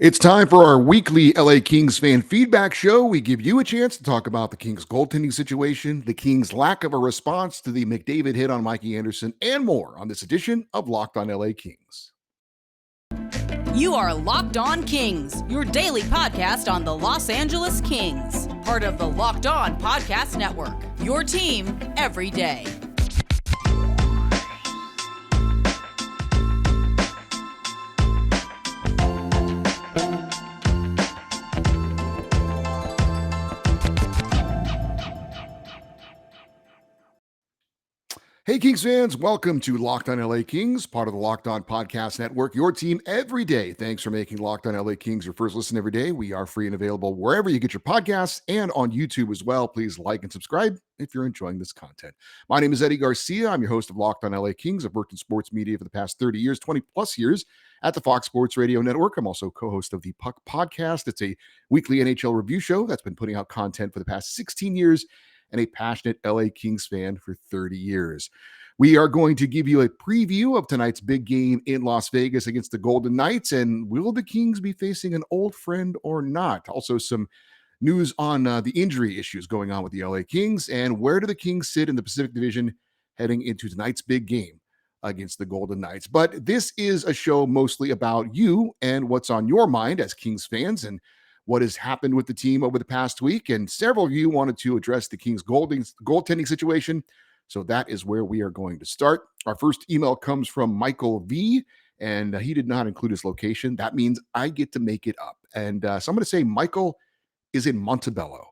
It's time for our weekly LA Kings fan feedback show. We give you a chance to talk about the Kings goaltending situation, the Kings' lack of a response to the McDavid hit on Mikey Anderson, and more on this edition of Locked on LA Kings. You are Locked On Kings, your daily podcast on the Los Angeles Kings, part of the Locked On Podcast Network, your team every day. Hey, Kings fans, welcome to Locked on LA Kings, part of the Locked On Podcast Network, your team every day. Thanks for making Locked on LA Kings your first listen every day. We are free and available wherever you get your podcasts and on YouTube as well. Please like and subscribe if you're enjoying this content. My name is Eddie Garcia. I'm your host of Locked on LA Kings. I've worked in sports media for the past 30 years, 20 plus years at the Fox Sports Radio Network. I'm also co-host of the Puck Podcast. It's a weekly NHL review show that's been putting out content for the past 16 years and a passionate LA Kings fan for 30 years. We are going to give you a preview of tonight's big game in Las Vegas against the Golden Knights, and will the Kings be facing an old friend or not? Also, some news on the injury issues going on with the LA Kings, and where do the Kings sit in the Pacific Division heading into tonight's big game against the Golden Knights. But this is a show mostly about you and what's on your mind as Kings fans and what has happened with the team over the past week. And several of you wanted to address the Kings goaltending situation. So that is where we are going to start. Our first email comes from Michael V, and he did not include his location. That means I get to make it up. And so I'm going to say Michael is in Montebello.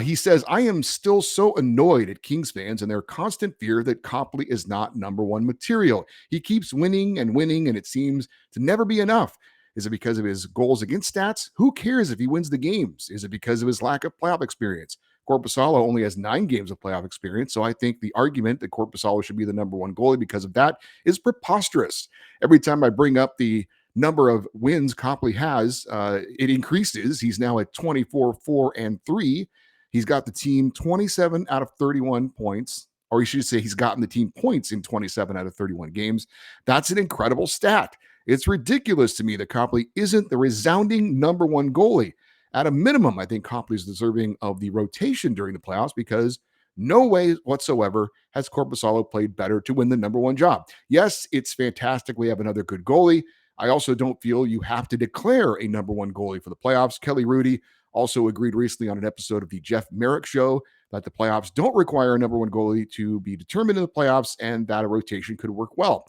He says, I am still so annoyed at Kings fans and their constant fear that Copley is not number one material. He keeps winning, and it seems to never be enough. Is it because of his goals against stats? Who cares if he wins the games? Is it because of his lack of playoff experience? Korpisalo only has 9 games of playoff experience, so I think the argument that Korpisalo should be the number one goalie because of that is preposterous. Every time I bring up the number of wins Copley has, it increases. He's now at 24, 4, and 3. He's got the team 27 out of 31 points, or you should say he's gotten the team points in 27 out of 31 games. That's an incredible stat. It's ridiculous to me that Copley isn't the resounding number one goalie. At a minimum, I think Copley is deserving of the rotation during the playoffs because no way whatsoever has Korpisalo played better to win the number one job. Yes, it's fantastic we have another good goalie. I also don't feel you have to declare a number one goalie for the playoffs. Kelly Rudy also agreed recently on an episode of the Jeff Merrick Show that the playoffs don't require a number one goalie to be determined in the playoffs and that a rotation could work well.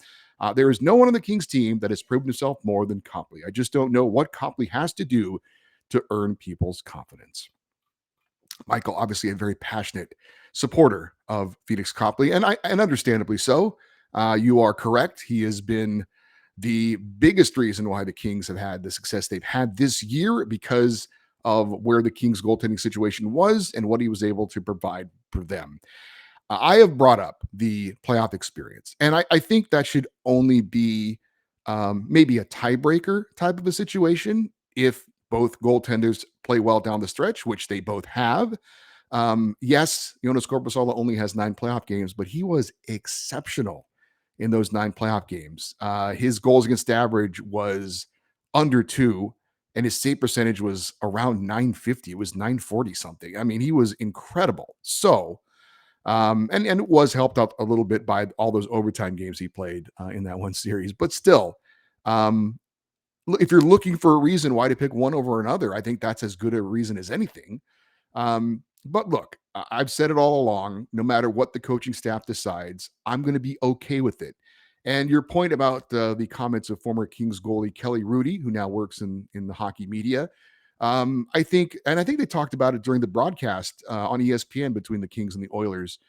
There is no one on the Kings team that has proven himself more than Copley. I just don't know what Copley has to do to earn people's confidence. Michael, obviously a very passionate supporter of Phoenix Copley, and understandably so. You are correct. He has been the biggest reason why the Kings have had the success they've had this year because of where the Kings goaltending situation was and what he was able to provide for them. I have brought up the playoff experience, and I think that should only be maybe a tiebreaker type of a situation if both goaltenders play well down the stretch, which they both have. Yes, Jonas Korpisalo only has 9 playoff games, but he was exceptional in those 9 playoff games. His goals against average was under 2, and his save percentage was around 950. It was 940 something. I mean, he was incredible. So, and it was helped out a little bit by all those overtime games he played in that one series. But still, if you're looking for a reason why to pick one over another, I think that's as good a reason as anything. But look, I've said it all along, no matter what the coaching staff decides, I'm going to be okay with it. And your point about the comments of former Kings goalie Kelly Rudy, who now works in the hockey media, I think they talked about it during the broadcast on ESPN between the Kings and the Oilers.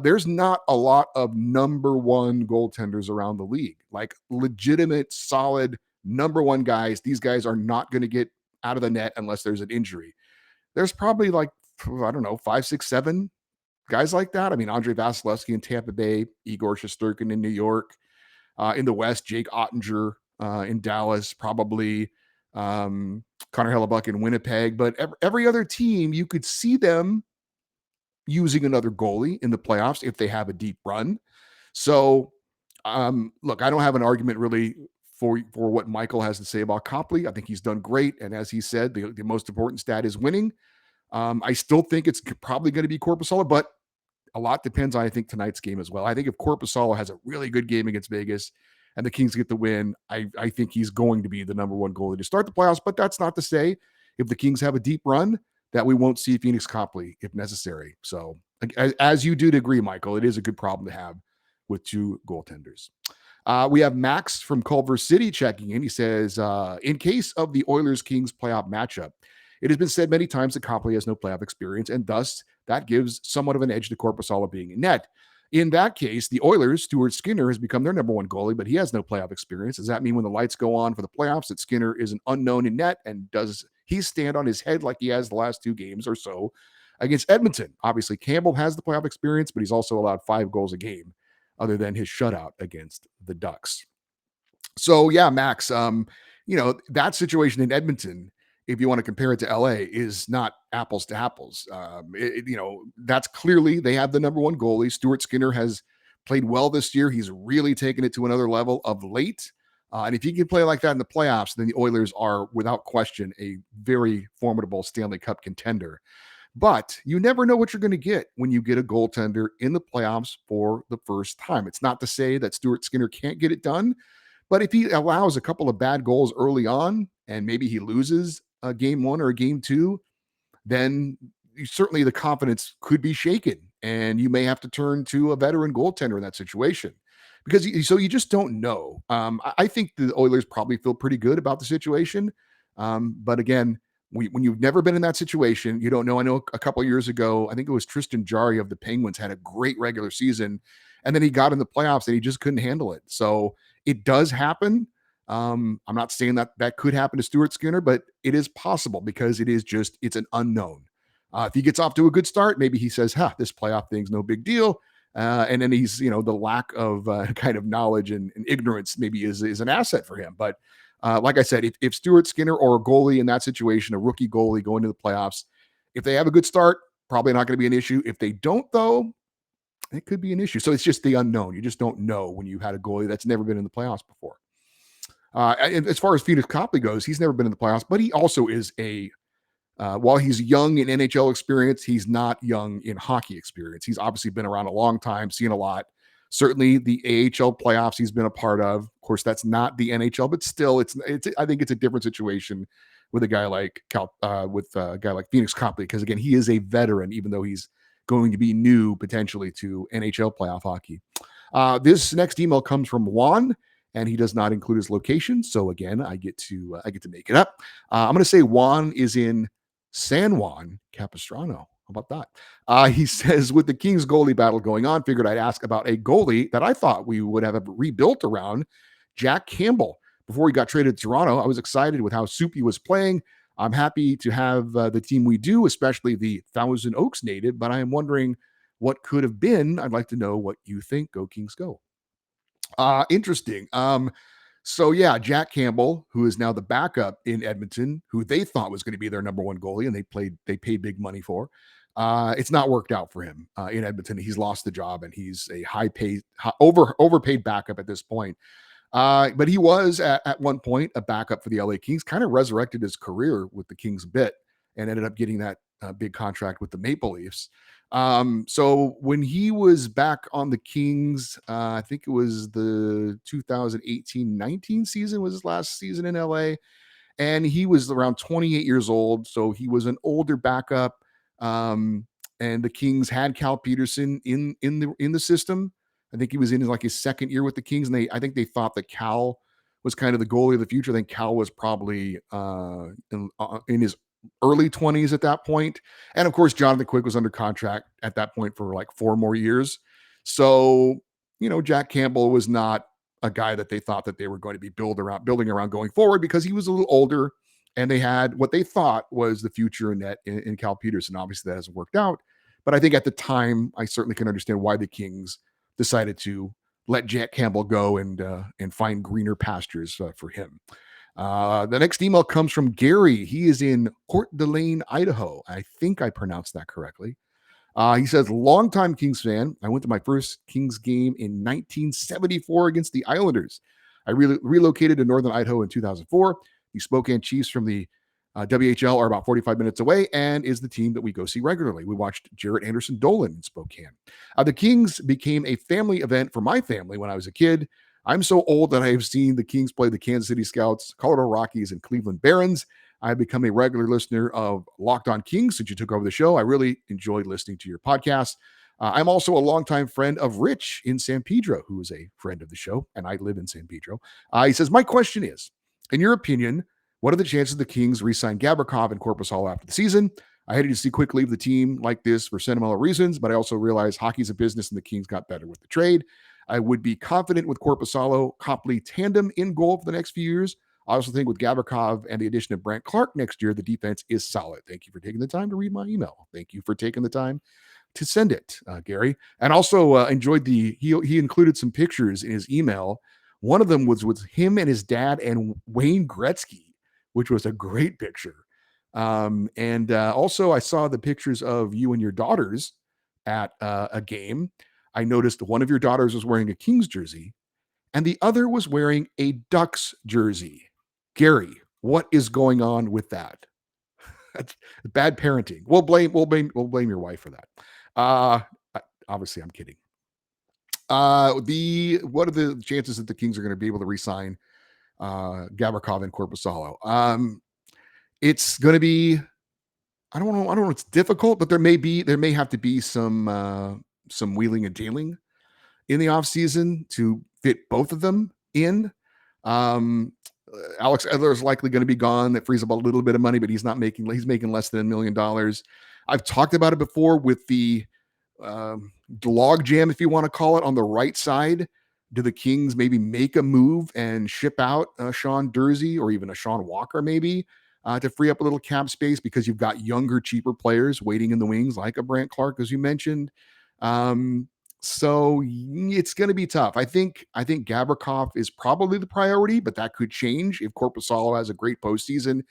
There's not a lot of number one goaltenders around the league, like legitimate, solid number one guys. These guys are not going to get out of the net unless there's an injury. There's probably like, I don't know, 5, 6, 7 guys like that. I mean, Andre Vasilevsky in Tampa Bay, Igor Shesterkin in New York, in the West, Jake Ottinger in Dallas, probably Connor Hellebuck in Winnipeg. But every other team, you could see them using another goalie in the playoffs if they have a deep run. So, look, I don't have an argument really for what Michael has to say about Copley. I think he's done great. And as he said, the most important stat is winning. I still think it's probably going to be Korpisalo, but a lot depends on, I think, tonight's game as well. I think if Korpisalo has a really good game against Vegas and the Kings get the win, I think he's going to be the number one goalie to start the playoffs. But that's not to say if the Kings have a deep run that we won't see Phoenix Copley if necessary. So as you do agree, Michael, it is a good problem to have with two goaltenders. We have Max from Culver City checking in. He says, in case of the Oilers-Kings playoff matchup, it has been said many times that Copley has no playoff experience, and thus that gives somewhat of an edge to Korpisalo being in net. In that case, the Oilers, Stuart Skinner, has become their number one goalie, but he has no playoff experience. Does that mean when the lights go on for the playoffs that Skinner is an unknown in net? And does he stand on his head like he has the last two games or so against Edmonton? Obviously, Campbell has the playoff experience, but he's also allowed 5 goals a game other than his shutout against the Ducks. So, yeah, Max, that situation in Edmonton, if you want to compare it to LA, is not apples to apples. That's clearly they have the number one goalie. Stuart Skinner has played well this year. He's really taken it to another level of late. And if he can play like that in the playoffs, then the Oilers are, without question, a very formidable Stanley Cup contender. But you never know what you're going to get when you get a goaltender in the playoffs for the first time. It's not to say that Stuart Skinner can't get it done, but if he allows a couple of bad goals early on and maybe he loses a game 1 or a game 2, then certainly the confidence could be shaken and you may have to turn to a veteran goaltender in that situation because you just don't know. I think the Oilers probably feel pretty good about the situation. But again, when you've never been in that situation, you don't know. I know a couple of years ago, I think it was Tristan Jarry of the Penguins had a great regular season, and then he got in the playoffs and he just couldn't handle it. So it does happen. I'm not saying that could happen to Stuart Skinner, but it is possible because it's an unknown. If he gets off to a good start, maybe he says, this playoff thing's no big deal. And then he's, the lack of kind of knowledge and ignorance maybe is an asset for him. But like I said, if Stuart Skinner or a goalie in that situation, a rookie goalie going to the playoffs, if they have a good start, probably not going to be an issue. If they don't, though, it could be an issue. So it's just the unknown. You just don't know when you've had a goalie that's never been in the playoffs before. And as far as Phoenix Copley goes, he's never been in the playoffs, but he also is while he's young in NHL experience, he's not young in hockey experience. He's obviously been around a long time, seen a lot. Certainly the AHL playoffs he's been a part of. Of course, that's not the NHL, but still, I think it's a different situation with a guy like Phoenix Copley, because again, he is a veteran, even though he's going to be new potentially to NHL playoff hockey. This next email comes from Juan, and he does not include his location. So again, I get to make it up. I'm going to say Juan is in San Juan Capistrano. How about that? He says, with the Kings goalie battle going on, figured I'd ask about a goalie that I thought we would have rebuilt around, Jack Campbell. Before he got traded to Toronto, I was excited with how Soupy was playing. I'm happy to have the team we do, especially the Thousand Oaks native, but I am wondering what could have been. I'd like to know what you think. Go Kings, go. Interesting. So yeah, Jack Campbell, who is now the backup in Edmonton, who they thought was going to be their number one goalie, and they paid big money for. It's not worked out for him in Edmonton. He's lost the job, and he's a overpaid backup at this point. But he was at one point a backup for the LA Kings, kind of resurrected his career with the Kings a bit, and ended up getting that big contract with the Maple Leafs. So when he was back on the Kings, I think it was the 2018-19 season was his last season in LA, and he was around 28 years old. So he was an older backup. And the Kings had Cal Peterson in the system. I think he was in like his second year with the Kings, and I think they thought that Cal was kind of the goalie of the future. I think Cal was probably in his early 20s at that point. And of course, Jonathan Quick was under contract at that point for like 4 more years. So, Jack Campbell was not a guy that they thought that they were going to be building around going forward, because he was a little older and they had what they thought was the future in net in Cal Peterson. Obviously that hasn't worked out, but I think at the time, I certainly can understand why the Kings decided to let Jack Campbell go and find greener pastures for him. The next email comes from Gary. He is in Coeur d'Alene, Idaho. I think I pronounced that correctly. He says, longtime Kings fan. I went to my first Kings game in 1974 against the Islanders. I relocated to Northern Idaho in 2004. The Spokane Chiefs from the WHL are about 45 minutes away and is the team that we go see regularly. We watched Jarrett Anderson Dolan in Spokane. The Kings became a family event for my family when I was a kid. I'm so old that I have seen the Kings play the Kansas City Scouts, Colorado Rockies, and Cleveland Barons. I have become a regular listener of Locked On Kings since you took over the show. I really enjoyed listening to your podcast. I'm also a longtime friend of Rich in San Pedro, who is a friend of the show, and I live in San Pedro. He says, my question is, in your opinion, what are the chances the Kings re-sign Gavrikov and Korpisalo after the season? I hated to see Quick leave the team like this for sentimental reasons, but I also realize hockey's a business and the Kings got better with the trade. I would be confident with Korpisalo, Copley tandem in goal for the next few years. I also think with Gavrikov and the addition of Brant Clark next year, the defense is solid. Thank you for taking the time to read my email. Thank you for taking the time to send it, Gary. And also enjoyed he included some pictures in his email. One of them was with him and his dad and Wayne Gretzky, which was a great picture. And also I saw the pictures of you and your daughters at a game. I noticed one of your daughters was wearing a Kings jersey and the other was wearing a Ducks jersey. Gary, what is going on with that? That's bad parenting. We'll blame your wife for that. Obviously I'm kidding. What are the chances that the Kings are going to be able to re-sign Gavrikov and Korpisalo? It's going to be, I don't know. It's difficult, but there may have to be some wheeling and dealing in the offseason to fit both of them in. Alex Edler is likely going to be gone. That frees up a little bit of money, but he's making less than $1 million. I've talked about it before with the log jam, if you want to call it, on the right side. Do the Kings maybe make a move and ship out Sean Durzi or even a Sean Walker maybe to free up a little cap space because you've got younger, cheaper players waiting in the wings like a Brant Clark, as you mentioned. So it's going to be tough. I think Gavrikov is probably the priority, but that could change if Korpisalo has a great postseason.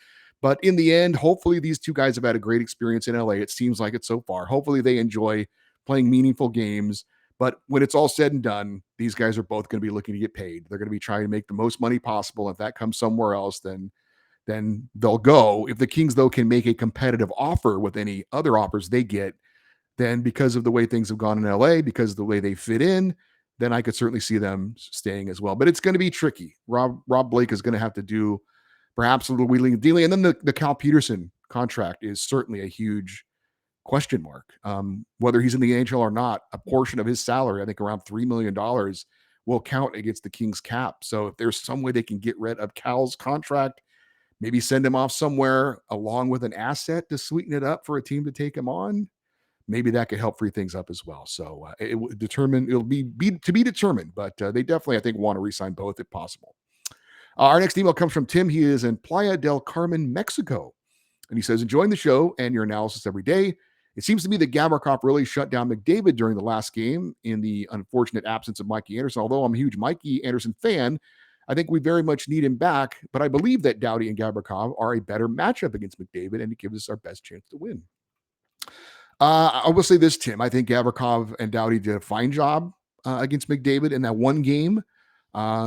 But in the end, hopefully these two guys have had a great experience in LA. It seems like it so far. Hopefully they enjoy playing meaningful games. But when it's all said and done, these guys are both going to be looking to get paid. They're going to be trying to make the most money possible. If that comes somewhere else, then they'll go. If the Kings, though, can make a competitive offer with any other offers they get, then because of the way things have gone in LA, because of the way they fit in, then I could certainly see them staying as well. But it's going to be tricky. Rob Blake is going to have to do perhaps a little wheeling and dealing. And then the Cal Peterson contract is certainly a huge question mark. Whether he's in the NHL or not, a portion of his salary, I think around $3 million, will count against the Kings cap. So if there's some way they can get rid of Cal's contract, maybe send him off somewhere along with an asset to sweeten it up for a team to take him on, maybe that could help free things up as well. So it'll be to be determined, but they definitely, I think, want to re-sign both if possible. Our next email comes from Tim. He is in Playa del Carmen, Mexico. And he says, enjoying the show and your analysis every day. It seems to me that Gavrikov really shut down McDavid during the last game in the unfortunate absence of Mikey Anderson. Although I'm a huge Mikey Anderson fan, I think we very much need him back. But I believe that Doughty and Gavrikov are a better matchup against McDavid, and it gives us our best chance to win. I will say this, Tim. I think Gavrikov and Doughty did a fine job against McDavid in that one game.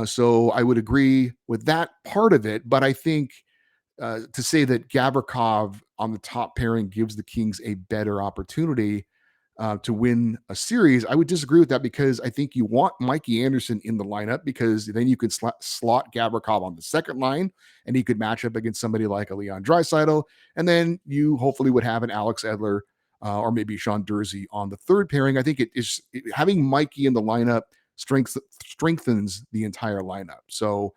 So I would agree with that part of it. But I think to say that Gavrikov on the top pairing gives the Kings a better opportunity to win a series, I would disagree with that because I think you want Mikey Anderson in the lineup because then you could slot Gavrikov on the second line and he could match up against somebody like a Leon Draisaitl. And then you hopefully would have an Alex Edler or maybe Sean Durzi on the third pairing. I think having Mikey in the lineup strengthens the entire lineup. So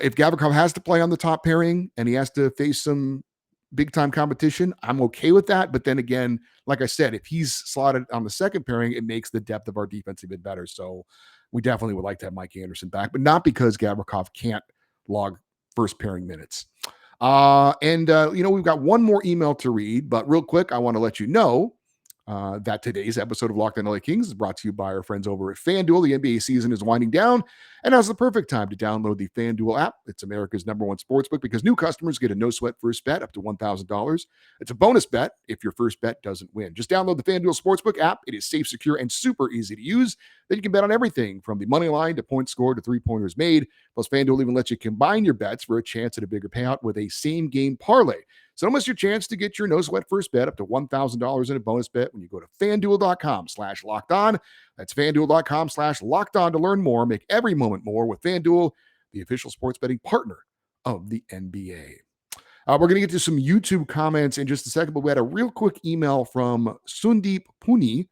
if Gavrikov has to play on the top pairing and he has to face some big time competition, I'm okay with that. But then again, like I said, if he's slotted on the second pairing, it makes the depth of our defense a bit better. So we definitely would like to have Mikey Anderson back, but not because Gavrikov can't log first pairing minutes. We've got one more email to read, but real quick, I want to let you know that today's episode of Locked On LA Kings is brought to you by our friends over at FanDuel. The NBA season is winding down, And now's the perfect time to download the FanDuel app. It's America's #1 sportsbook because new customers get a no-sweat first bet up to $1,000. It's a bonus bet if your first bet doesn't win. Just download the FanDuel Sportsbook app. It is safe, secure, and super easy to use. Then you can bet on everything from the money line to points scored to three-pointers made. Plus, FanDuel even lets you combine your bets for a chance at a bigger payout with a same-game parlay. So don't miss your chance to get your no-sweat first bet up to $1,000 in a bonus bet when you go to FanDuel.com/lockedon. That's FanDuel.com/lockedon to learn more. Make every moment more with FanDuel, the official sports betting partner of the NBA. We're going to get to some YouTube comments in just a second, but we had a real quick email from Sundeep Puni.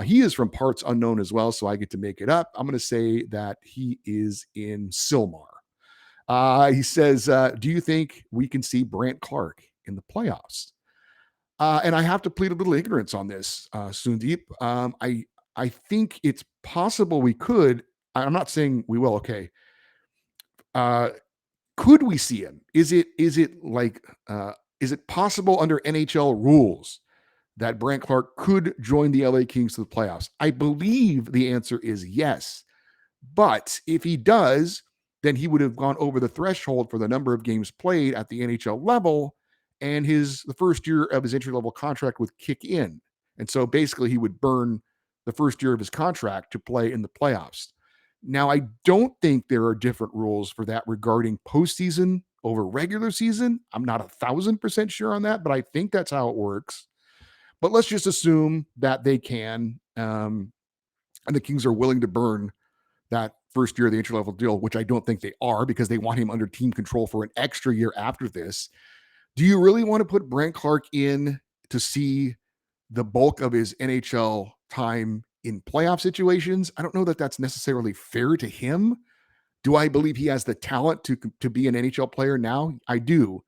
He is from parts unknown as well, so I get to make it up. I'm going to say that he is in Silmar. He says, do you think we can see Brant Clark in the playoffs? And I have to plead a little ignorance on this, Sundeep. I think it's possible we could. I'm not saying we will. Okay. Could we see him? Is it possible under NHL rules that Brant Clark could join the LA Kings to the playoffs? I believe the answer is yes. But if he does, then he would have gone over the threshold for the number of games played at the NHL level, and the first year of his entry-level contract would kick in. And so basically he would burn the first year of his contract to play in the playoffs. Now, I don't think there are different rules for that regarding postseason over regular season. I'm not 1,000% sure on that, but I think that's how it works. But let's just assume that they can, and the Kings are willing to burn that first year of the entry-level deal, which I don't think they are because they want him under team control for an extra year after this. Do you really want to put Brant Clark in to see the bulk of his NHL time in playoff situations? I don't know that that's necessarily fair to him. Do I believe he has the talent to be an NHL player now? I do,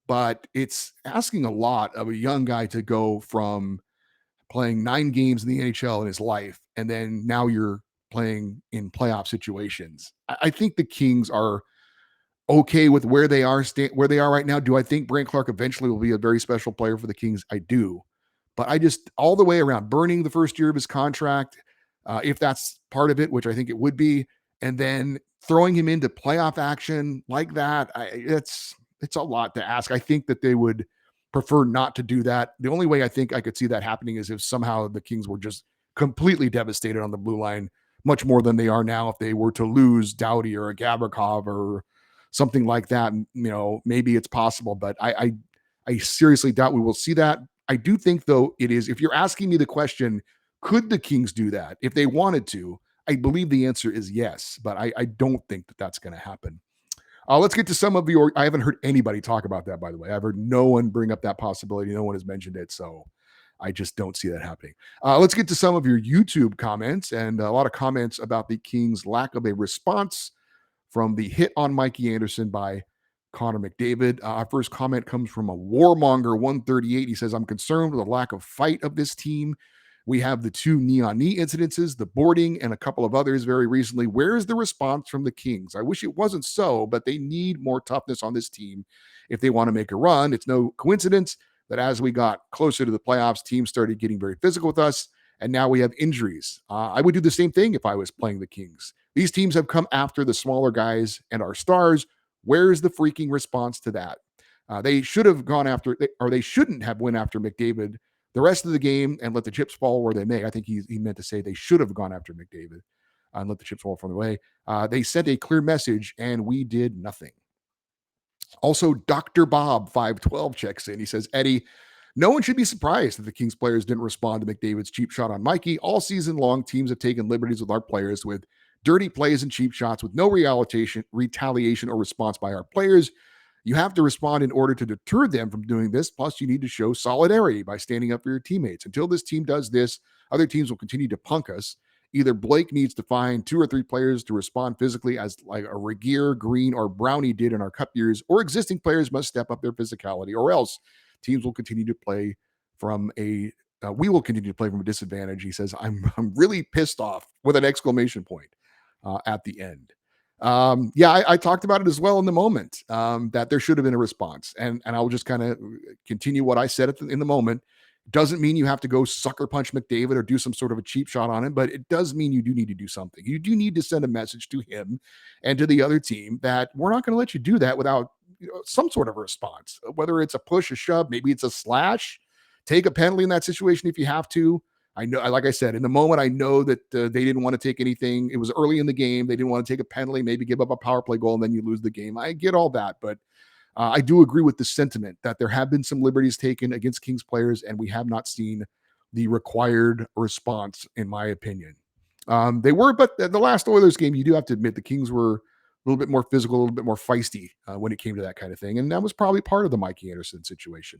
but it's asking a lot of a young guy to go from playing 9 games in the NHL in his life, and then now you're playing in playoff situations. I think the Kings are okay with where they are right now. Do I think Brant Clark eventually will be a very special player for the Kings? I do. But I just, all the way around, burning the first year of his contract, if that's part of it, which I think it would be, and then throwing him into playoff action like that, it's a lot to ask. I think that they would prefer not to do that. The only way I think I could see that happening is if somehow the Kings were just completely devastated on the blue line, much more than they are now. If they were to lose Doughty or a Gavrikov or something like that, maybe it's possible, but I seriously doubt we will see that. I do think, though, it is, if you're asking me the question, could the Kings do that if they wanted to? I believe the answer is yes, but I don't think that that's going to happen. Let's get to some of I haven't heard anybody talk about that, by the way. I've heard no one bring up that possibility. No one has mentioned it, so I just don't see that happening. Let's get to some of your YouTube comments, and a lot of comments about the Kings' lack of a response from the hit on Mikey Anderson by Connor McDavid. Our first comment comes from a Warmonger 138. He says, I'm concerned with the lack of fight of this team. We have the 2 knee-on-knee incidences, the boarding, and a couple of others very recently. Where is the response from the Kings? I wish it wasn't so, but they need more toughness on this team if they want to make a run. It's no coincidence that as we got closer to the playoffs, teams started getting very physical with us, and now we have injuries. I would do the same thing if I was playing the Kings. These teams have come after the smaller guys and our stars. Where's the freaking response to that? They should have gone after, or they shouldn't have went after McDavid the rest of the game and let the chips fall where they may. I think he meant to say they should have gone after McDavid and let the chips fall from the way. They sent a clear message, and we did nothing. Also, Dr. Bob 512 checks in. He says, Eddie, no one should be surprised that the Kings players didn't respond to McDavid's cheap shot on Mikey. All season long, teams have taken liberties with our players with dirty plays and cheap shots with no retaliation or response by our players. You have to respond in order to deter them from doing this. Plus, you need to show solidarity by standing up for your teammates. Until this team does this, other teams will continue to punk us. Either Blake needs to find 2 or 3 players to respond physically as like a Regier, Green, or Brownie did in our cup years, or existing players must step up their physicality, or else teams will continue to play from a we will continue to play from a disadvantage. He says, I'm really pissed off with an exclamation point at the end. I talked about it as well in the moment, that there should have been a response, and I will just kind of continue what I said in the moment. Doesn't mean you have to go sucker punch McDavid or do some sort of a cheap shot on him, but it does mean you do need to do something. You do need to send a message to him and to the other team that we're not going to let you do that without some sort of a response, whether it's a push, a shove, maybe it's a slash. Take a penalty in that situation if you have to. I know, like I said, in the moment, I know that they didn't want to take anything. It was early in the game. They didn't want to take a penalty, maybe give up a power play goal, and then you lose the game. I get all that, but I do agree with the sentiment that there have been some liberties taken against Kings players, and we have not seen the required response, in my opinion. They were, but the last Oilers game, you do have to admit the Kings were a little bit more physical, a little bit more feisty when it came to that kind of thing. And that was probably part of the Mikey Anderson situation.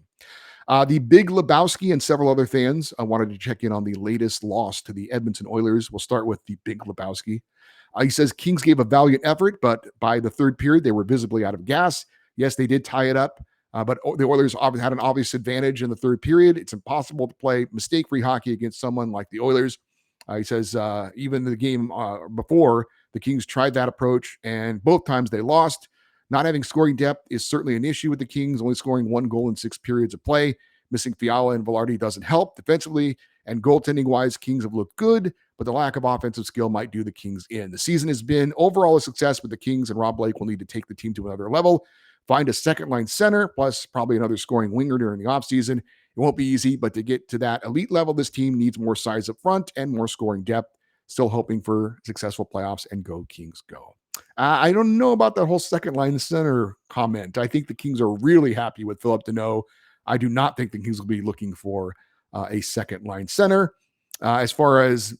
The Big Lebowski and several other fans wanted to check in on the latest loss to the Edmonton Oilers. We'll start with the Big Lebowski. He says Kings gave a valiant effort, but by the third period, they were visibly out of gas. Yes, they did tie it up, but the Oilers had an obvious advantage in the third period. It's impossible to play mistake-free hockey against someone like the Oilers. He says even the game before, the Kings tried that approach, and both times they lost. Not having scoring depth is certainly an issue with the Kings, only scoring 1 goal in 6 periods of play. Missing Fiala and Velarde doesn't help defensively, and goaltending-wise, Kings have looked good, but the lack of offensive skill might do the Kings in. The season has been overall a success, but the Kings and Rob Blake will need to take the team to another level. Find a second-line center, plus probably another scoring winger during the offseason. It won't be easy, but to get to that elite level, this team needs more size up front and more scoring depth. Still hoping for successful playoffs, and go Kings go. I don't know about the whole second-line center comment. I think the Kings are really happy with Philip Deneau. I do not think the Kings will be looking for a second-line center. As far as,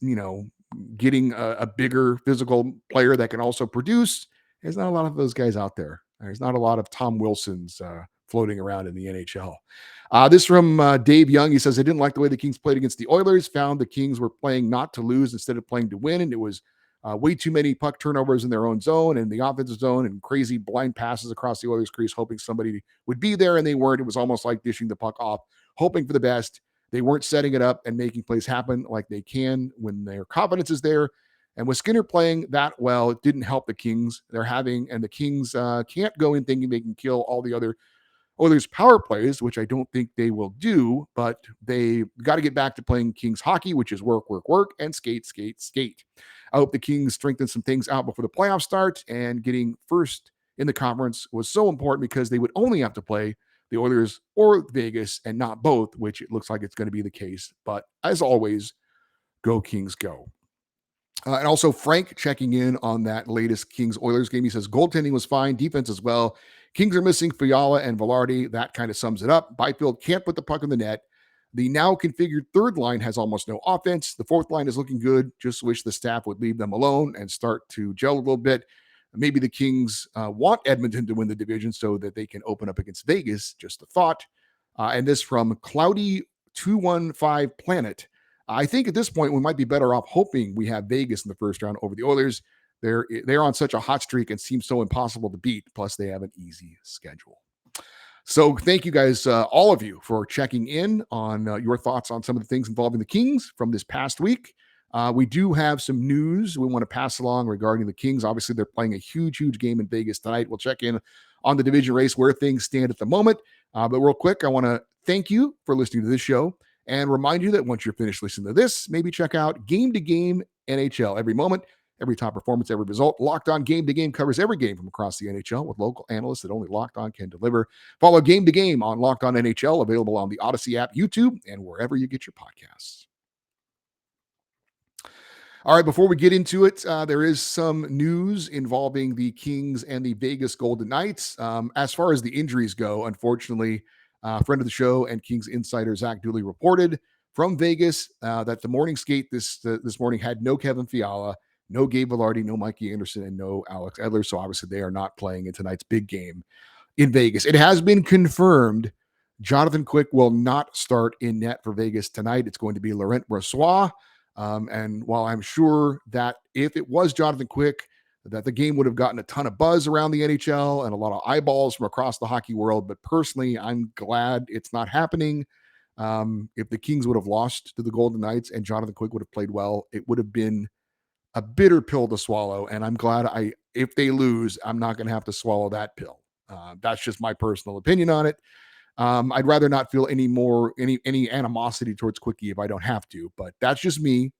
getting a bigger physical player that can also produce, there's not a lot of those guys out there. There's not a lot of Tom Wilsons floating around in the NHL. This from Dave Young. He says, I didn't like the way the Kings played against the Oilers, found the Kings were playing not to lose instead of playing to win, and it was way too many puck turnovers in their own zone and the offensive zone and crazy blind passes across the Oilers' crease, hoping somebody would be there, and they weren't. It was almost like dishing the puck off, hoping for the best. They weren't setting it up and making plays happen like they can when their confidence is there. And with Skinner playing that well, it didn't help the Kings. The Kings can't go in thinking they can kill all the other Oilers power plays, which I don't think they will do, but they got to get back to playing Kings hockey, which is work, work, work, and skate, skate, skate. I hope the Kings strengthen some things out before the playoffs start, and getting first in the conference was so important because they would only have to play the Oilers or Vegas and not both, which it looks like it's going to be the case. But as always, go Kings, go. And also Frank checking in on that latest Kings-Oilers game. He says, goaltending was fine, defense as well. Kings are missing Fiala and Velarde. That kind of sums it up. Byfield can't put the puck in the net. The now configured third line has almost no offense. The fourth line is looking good. Just wish the staff would leave them alone and start to gel a little bit. Maybe the Kings want Edmonton to win the division so that they can open up against Vegas. Just a thought. And this from Cloudy215 Planet. I think at this point, we might be better off hoping we have Vegas in the first round over the Oilers. They're on such a hot streak and seem so impossible to beat. Plus, they have an easy schedule. So thank you guys, all of you, for checking in on your thoughts on some of the things involving the Kings from this past week. We do have some news we want to pass along regarding the Kings. Obviously, they're playing a huge, huge game in Vegas tonight. We'll check in on the division race, where things stand at the moment. But real quick, I want to thank you for listening to this show and remind you that once you're finished listening to this, maybe check out Game to Game NHL. Every moment, every top performance, every result. Locked On Game to Game covers every game from across the NHL with local analysts that only Locked On can deliver. Follow Game to Game on Locked On NHL, available on the Odyssey app, YouTube, and wherever you get your podcasts. All right, before we get into it, there is some news involving the Kings and the Vegas Golden Knights. As far as the injuries go, unfortunately, friend of the show and Kings insider Zach Dooley reported from Vegas that the morning skate this morning had no Kevin Fiala, no Gabe Velarde, no Mikey Anderson, and no Alex Edler. So obviously they are not playing in tonight's big game in Vegas. It has been confirmed Jonathan Quick will not start in net for Vegas tonight. It's going to be Laurent Brossoit. And while I'm sure that if it was Jonathan Quick, that the game would have gotten a ton of buzz around the NHL and a lot of eyeballs from across the hockey world. But personally, I'm glad it's not happening. If the Kings would have lost to the Golden Knights and Jonathan Quick would have played well, it would have been a bitter pill to swallow. And I'm glad if they lose, I'm not going to have to swallow that pill. That's just my personal opinion on it. I'd rather not feel any animosity towards Quickie if I don't have to, but that's just me.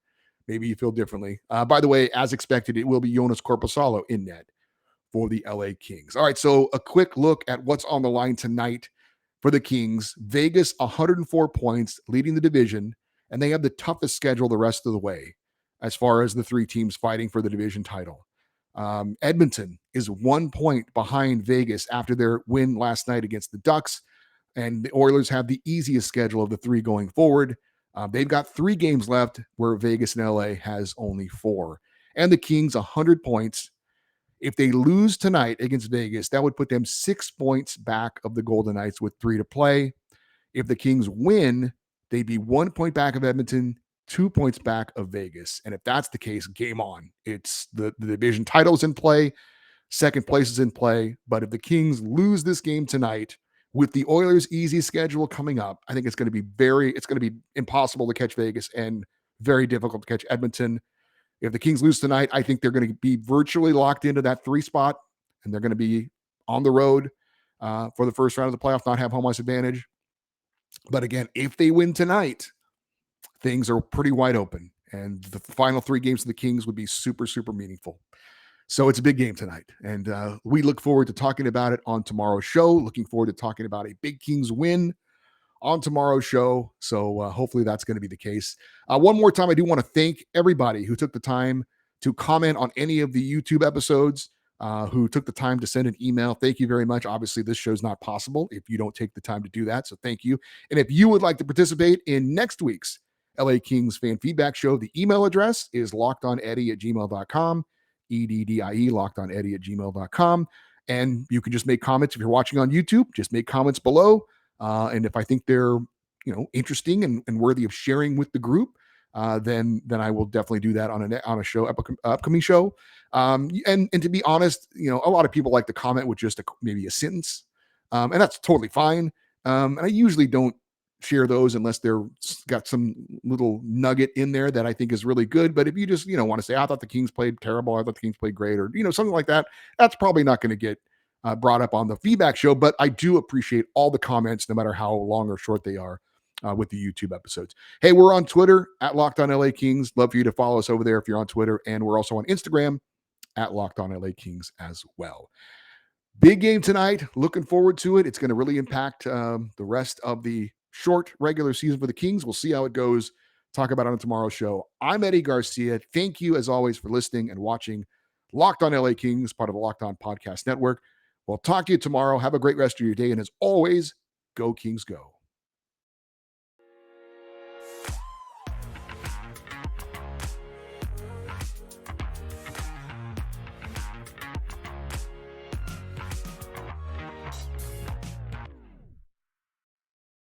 Maybe you feel differently. By the way, as expected, it will be Jonas Corposalo in net for the LA Kings. All right, so a quick look at what's on the line tonight for the Kings. Vegas, 104 points, leading the division, and they have the toughest schedule the rest of the way as far as the three teams fighting for the division title. Edmonton is 1 point behind Vegas after their win last night against the Ducks, and the Oilers have the easiest schedule of the three going forward. They've got 3 games left, where Vegas and LA has only 4. And the Kings, 100 points. If they lose tonight against Vegas, that would put them 6 points back of the Golden Knights with 3 to play. If the Kings win, they'd be 1 point back of Edmonton, 2 points back of Vegas. And if that's the case, game on. It's the division title's in play, second place is in play. But if the Kings lose this game tonight, with the Oilers' easy schedule coming up, I think it's going to be impossible to catch Vegas and very difficult to catch Edmonton. If the Kings lose tonight, I think they're going to be virtually locked into that 3 spot, and they're going to be on the road for the first round of the playoffs, not have home ice advantage. But again, if they win tonight, things are pretty wide open, and the final 3 games of the Kings would be super, super meaningful. So it's a big game tonight, and we look forward to talking about it on tomorrow's show. Looking forward to talking about a big Kings win on tomorrow's show. So hopefully that's going to be the case. One more time, I do want to thank everybody who took the time to comment on any of the YouTube episodes, who took the time to send an email. Thank you very much. Obviously, this show's not possible if you don't take the time to do that. So thank you. And if you would like to participate in next week's LA Kings fan feedback show, the email address is lockedoneddie@gmail.com, EDDIE, lockedoneddie@gmail.com. And you can just make comments. If you're watching on YouTube, just make comments below. And if I think they're, interesting and worthy of sharing with the group, then I will definitely do that on a show, upcoming show. And to be honest, a lot of people like to comment with just maybe a sentence, and that's totally fine. And I usually don't share those unless they're got some little nugget in there that I think is really good. But if you just want to say, I thought the Kings played terrible, I thought the Kings played great, or something like that, that's probably not going to get brought up on the feedback show. But I do appreciate all the comments, no matter how long or short they are, with the YouTube episodes. Hey, we're on Twitter at Locked On LA Kings. Love for you to follow us over there if you're on Twitter. And we're also on Instagram at Locked On LA Kings as well. Big game tonight. Looking forward to it. It's going to really impact the rest of the short regular season for the Kings. We'll see how it goes. Talk about it on tomorrow's show. I'm Eddie Garcia. Thank you, as always, for listening and watching Locked On LA Kings, part of the Locked On Podcast Network. We'll talk to you tomorrow. Have a great rest of your day. And as always, go Kings, go.